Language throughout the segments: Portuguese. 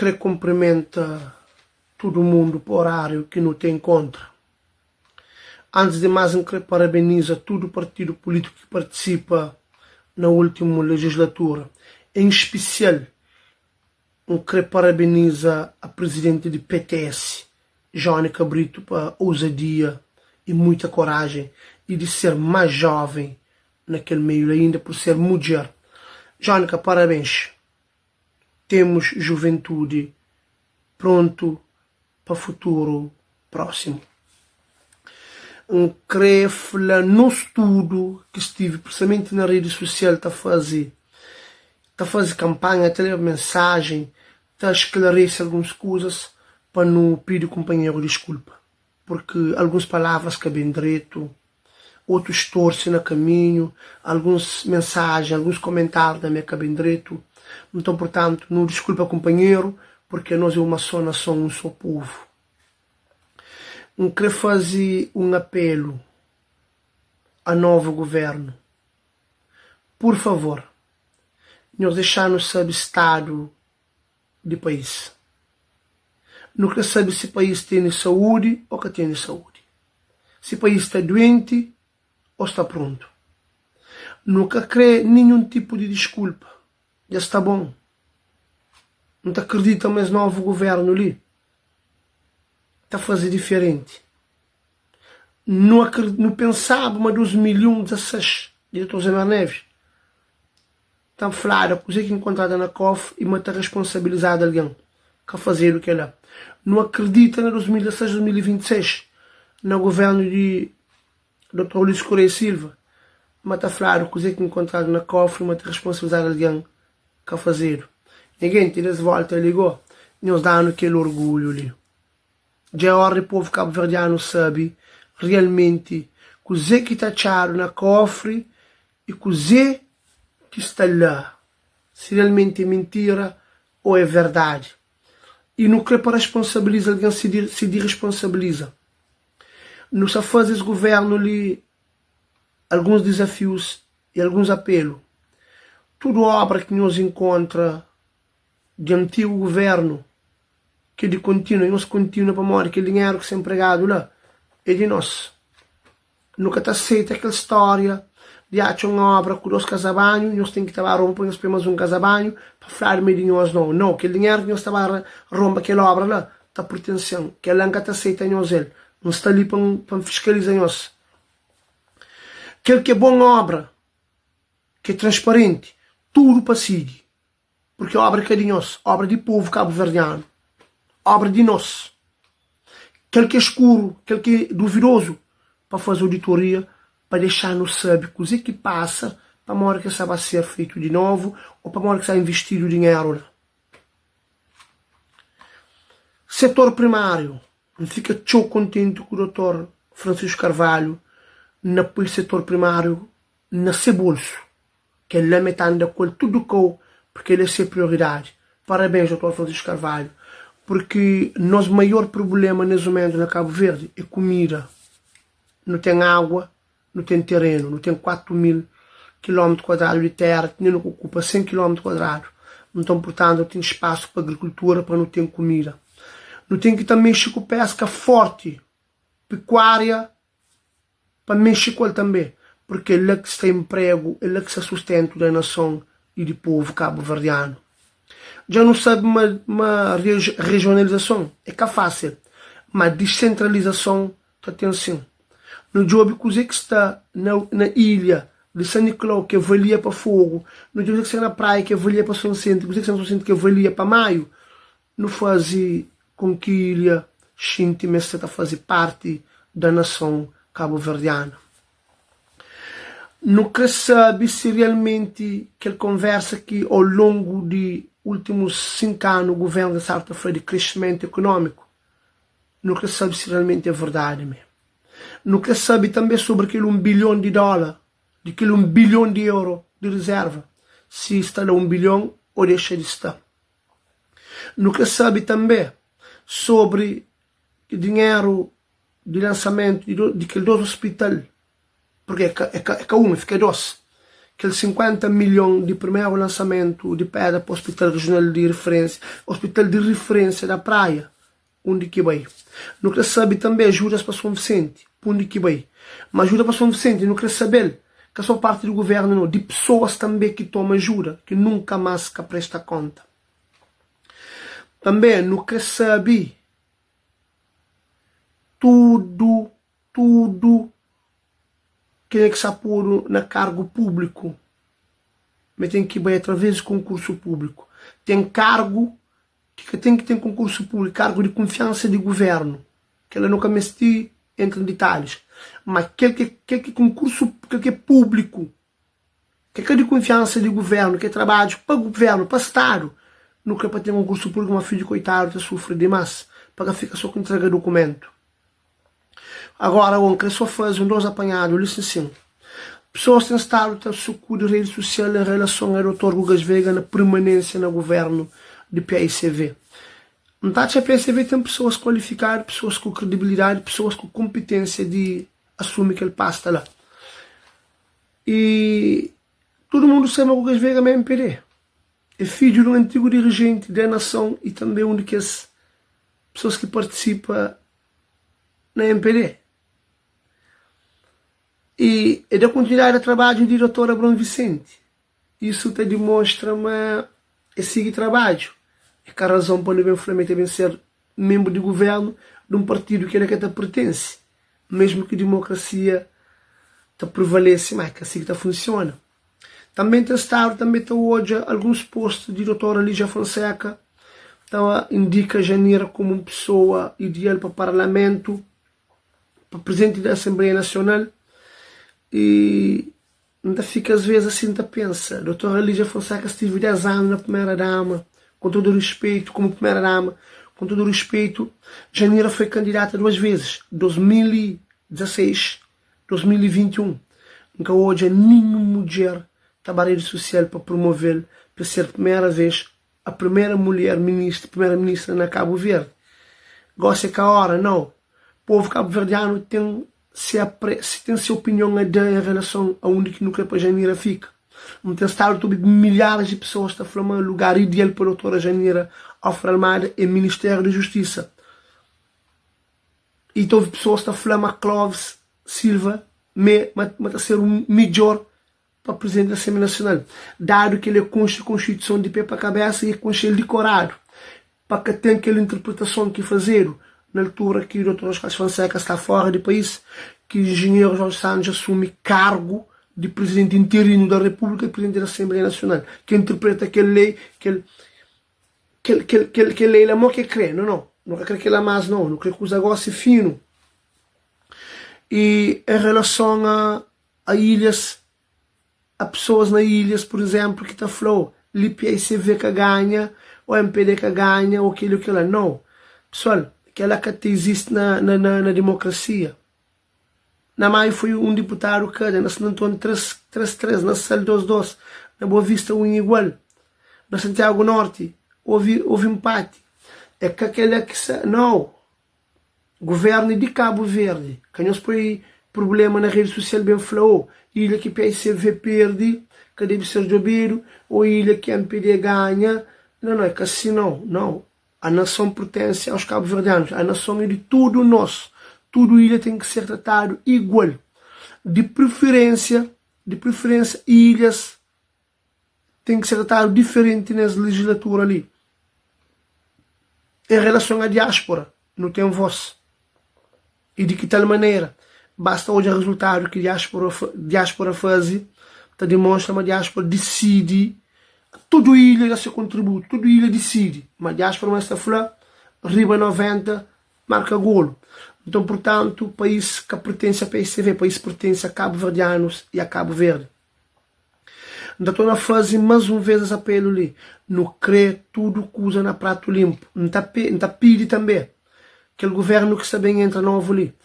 querer cumprimenta todo mundo por horário que não tem contra. Antes de mais, eu quero parabenizar todo o partido político que participa na última legislatura. Em especial, eu quero parabenizar a presidente do PTS, Jónica Brito, para ousadia e muita coragem e de ser mais jovem naquele meio, ainda por ser mulher. Jónica, parabéns. Temos juventude pronto para o futuro próximo. Creio no estudo que estive precisamente na rede social a fazer campanha, a ter mensagem, a esclarecer algumas coisas para não pedir companheiro desculpa, porque algumas palavras cabem direito, outros torcem no caminho, algumas mensagens, alguns comentários também cabem direito. Então, portanto, não desculpa companheiro, porque nós é uma só nação, um só povo. Eu quero fazer um apelo ao novo governo. Por favor, nós deixamos saber o estado do país. Não quero saber se o país tem saúde ou que tem saúde. Se o país está doente ou está pronto. Nunca quero nenhum tipo de desculpa. Já está bom. Não te acredita mais no novo governo ali. Está a fazer diferente. Não pensava, mas 2016, diretor Zé Neves, está a falar a coisa que encontrada na COF e mata responsabilizado alguém que a fazer o que é lá. Não acredita na 2016, 2026, no governo de Dr. Luís Correia Silva, mas está a falar a coisa que encontrada na COF e mata responsabilizado alguém que a fazer. Ninguém tira de volta e ligou. Nos dá aquele orgulho ali. Já a hora do povo cabo-verdiano sabe realmente coisa que está achado na cofre e coisa que está lá. Se realmente é mentira ou é verdade. E não quer para responsabilizar alguém se responsabiliza. Não se faz esse governo ali alguns desafios e alguns apelos. Tudo obra que nos encontra de antigo governo que de contínuo, nós continua para morrer, aquele dinheiro que é empregado lá é de nós. Nunca está aceita aquela história de achar uma obra com 2 casabanhos, nós temos que estar a romper apenas um casabanho para falar meio de nós não. Não, aquele dinheiro que nós estava a romper aquela obra lá está por tensão, que ela nunca está aceita em nós, não está ali para fiscalizar nós. Aquele que é boa obra, que é transparente, tudo para seguir. Porque a obra que é de nós, obra de povo cabo-verdiano, obra de nós. Aquele que é escuro, aquele que é duvidoso, para fazer auditoria, para deixar-nos saber coisa que passa, para uma hora que isso vai ser feito de novo, ou para uma hora que está investido o dinheiro lá. Setor primário, não fica tão contente com o Dr. Francisco Carvalho, no setor primário, no seu bolso, que ele é metade da coisa, tudo que porque ele é ser prioridade. Parabéns, Dr. Francisco Carvalho, porque nosso maior problema nesse momento na Cabo Verde é comida. Não tem água, não tem terreno, não tem 4.000 km² de terra, nem ocupa 100 km². Então, portanto, não tem espaço para agricultura, para não ter comida. Não tem que também mexer com pesca forte, pecuária, para mexer com ele também, porque ele é que está emprego, ele é que se sustenta da nação e do povo cabo-verdiano. Já não sabe uma regionalização, é que é fácil, mas descentralização, atenção. No jogo que está na ilha de São Nicolau, que valia para fogo, no jogo que está na praia, que valia para São Vicente, que São Vicente, que valia para maio, não faz com que a ilha sente-se a fazer parte da nação cabo-verdiana. Nunca sabe se realmente que ele conversa que ao longo de últimos 5 anos o governo de certa feira de crescimento econômico, nunca sabe se realmente é verdade mesmo. Nunca sabe também sobre aquele $1 bilhão, daquele €1 bilhão de reserva, se está lá 1 bilhão ou deixa de estar. Nunca sabe também sobre o dinheiro de lançamento de aquele 2 hospital, porque é que um, fica 2, aqueles 50 milhões de primeiro lançamento de pedra para o Hospital Regional de Referência, Hospital de Referência da Praia, onde que vai. Não quer saber também ajudas para São Vicente, onde que vai. Mas ajuda para São Vicente, não quer saber que a sua parte do governo, não, de pessoas também que tomam ajuda, que nunca mais que presta conta. Também não quer saber tudo quem é que está por na cargo público. Mas tem que ir através do concurso público. Tem cargo que tem que ter concurso público, cargo de confiança de governo. Que ela nunca me entra em detalhes. Mas aquele que concurso, aquele que é público, que é de confiança de governo, que é trabalho para o governo, para o Estado, nunca é para ter um concurso público, uma filha coitada que sofre demais, para ficar só com entrega documento. Agora, o que só faz um dois apanhados, licencinho. Pessoas têm estado a socorrer de rede social em relação ao Dr. Gugas Veiga na permanência no governo de PICV. Metade da PICV tem pessoas qualificadas, pessoas com credibilidade, pessoas com competência de assumir que ele passa lá. E todo mundo sabe que o Gugas Veiga é MPD. É filho de um antigo dirigente da nação e também um das pessoas que participam na MPD. E é da continuidade do trabalho do Dr. Abrão Vicente. Isso te demonstra uma seguir trabalho. É que a razão para ele também ser membro de governo de um partido que ele que pertence. Mesmo que a democracia te prevalece, mas que assim que funciona. Também tem estado, também tem hoje alguns postos de Dr. Lígia Fonseca. Então indica Janeiro como uma pessoa ideal para o Parlamento, para presidente da Assembleia Nacional. E ainda fica às vezes assim, ainda pensa, doutora Lígia Fonseca esteve 10 anos na primeira-dama, com todo o respeito, como primeira-dama, com todo o respeito, Janeiro foi candidata 2 vezes, 2016, 2021. Nunca hoje nenhuma mulher está na rede social para promover, para ser a primeira vez, a primeira mulher ministra, primeira-ministra na Cabo Verde. Gosta que a hora, não. O povo cabo-verdiano tem se tem sua opinião em relação a onde que nunca para Janeiro fica. Não tem estado milhares de pessoas a falar o lugar ideal para a doutora Janeiro Alfredo Almada é Ministério da Justiça. E houve pessoas a falar a Clóvis Silva mas a ser um melhor para o Presidente da Assembleia Nacional. Dado que ele é Constituição de pé para a cabeça e é conselho decorado. Para que tenha aquela interpretação que fazer na altura que o Dr. Oscar Fonseca está fora do país, que o engenheiro Jorge Santos assume cargo de presidente interino da República e presidente da Assembleia Nacional, que interpreta aquela lei, que lei é que crê, não crê que ela mais não crê que os negócios fino. E em relação a ilhas, a pessoas nas ilhas, por exemplo, que está falando, l'IPICV que ganha, ou MPD que ganha, ou aquilo que ela não. Pessoal, aquela que existe na democracia. Na Maio foi um deputado que na São Antônio 3-3, na Sal 2-2, na Boa Vista 1 igual, na Santiago Norte houve empate. É que aquela que não, governo de Cabo Verde, que não foi problema na rede social bem falou, ilha que PICV perde, que deve ser Jobeiro, ou ilha que MPD ganha, não é que assim não. A nação pertence aos cabo-verdianos. A nação é de tudo nosso. Tudo ilha tem que ser tratado igual. De preferência, ilhas tem que ser tratado diferente nessa legislatura ali. Em relação à diáspora, não tem voz. E de que tal maneira? Basta hoje o resultado que a diáspora faz, demonstra que a diáspora decide. Tudo ilha dá seu contributo, tudo ilha decide. Mas a diáspora não está falando, riba 90, marca golo. Então, portanto, o país que pertence a PICV, o país pertence a cabo-verdianos e a Cabo Verde. Então, estou a fazer mais uma vez esse apelo ali. Não crê tudo que usa na prato limpo. Não está pedindo também que o governo que está bem entra novo ali,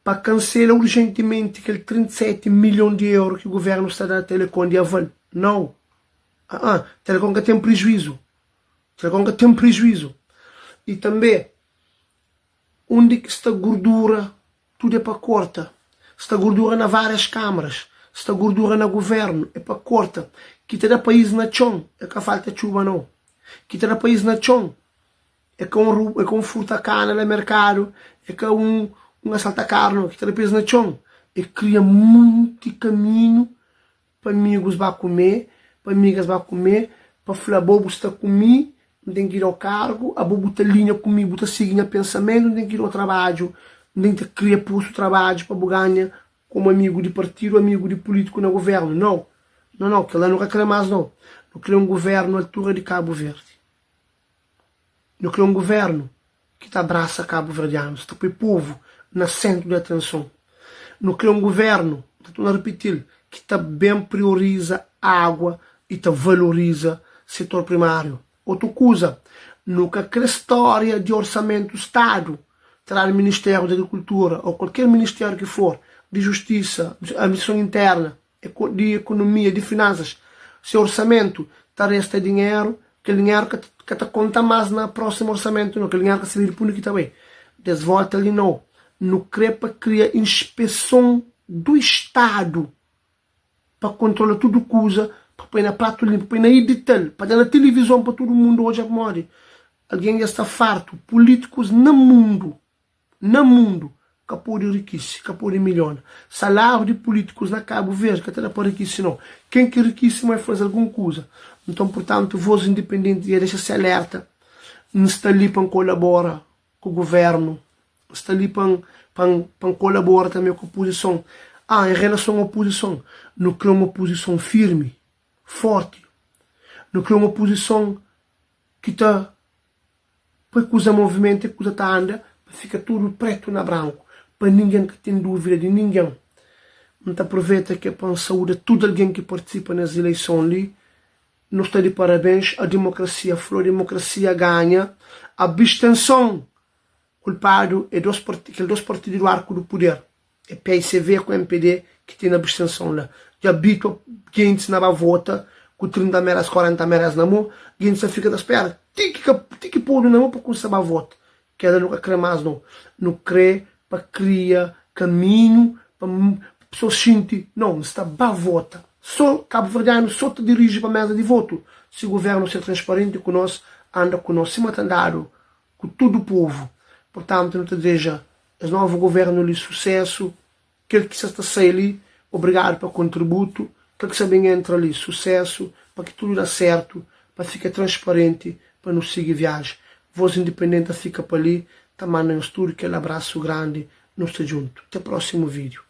para cancelar urgentemente aquele 37 milhões de euros que o governo está dando à Telecom de aval. Não. Telecom que tem prejuízo. E também, onde que está gordura, tudo é para corta. Está gordura nas várias câmaras. Se a gordura no governo é para corta. Que terá país na chão, é que falta chuva não. Que terá país na chão, é com furta cana no mercado, é com assalta carne, que terá país na chão. E cria muito caminho para amigos vai comer, para amigas vai comer, para falar bobo está comigo, não tem que ir ao cargo, a bobo está linha comigo, está seguindo pensamento, não tem que ir ao trabalho, não tem que criar posto de trabalho para ganhar como amigo de partido, amigo de político no governo. Não, que lá não quer mais não. Não quer um governo à altura de Cabo Verde. Não quer um governo que te abraça Cabo Verdeanos, que põe o povo no centro de atenção. Não quer um governo, estou a repetir, que também prioriza a água e te valoriza o setor primário. Outra coisa, nunca quer história de orçamento do Estado, terá o Ministério da Agricultura ou qualquer ministério que for, de Justiça, Administração Interna, de Economia, de Finanças, seu orçamento te resta dinheiro, que dinheiro que te conta mais no próximo orçamento, não, que dinheiro que se vir por aqui também. Desvolta ali não. No CREPA cria inspeção do Estado para controlar tudo coisa, para pôr na prato limpo, para pôr na edital, para dar na televisão para todo mundo hoje a morrer. Alguém já está farto. Políticos no mundo, que pode riquíssimo, que pode milhões. Salário de políticos na Cabo Verde, que até não pode riquíssimo não. Quem que riquíssimo vai fazer alguma coisa. Então, portanto, voz independente deixa-se alerta. Não está ali para colaborar com o governo. Está ali para colaborar também com a oposição. Em relação à oposição, não cria uma oposição firme, forte. Não cria uma oposição que está para que usa movimento e que usa anda, fica tudo preto na branco, para ninguém que tem dúvida de ninguém. Não te aproveita que é para a saúde de todo alguém que participa nas eleições ali. Não está de parabéns, a democracia flor, a democracia ganha. A abstenção, culpado é dois partidos do arco do poder. É PSV com MPD que tem a abstenção lá. Já habito gente não vota com 30 meras, 40 meras na mão, gente fica da espera. Tem que pôr na mão para conseguir a voto. Que ela nunca crê mais não. Não crê para criar caminho para pessoas sentir. Não, está a vota. Só Cabo Verdeano só te dirige para a mesa de voto. Se o governo ser transparente conosco, anda conosco, se matandado com todo o povo. Portanto, não te deseja o novo governo de sucesso, aquele que está sair ali, obrigado pelo contributo, aquele que sabem entra ali, sucesso, para que tudo dê certo, para ficar transparente, para não seguir viagem. Voz independente fica para ali, também no estúdio, aquele abraço grande, não está junto. Até o próximo vídeo.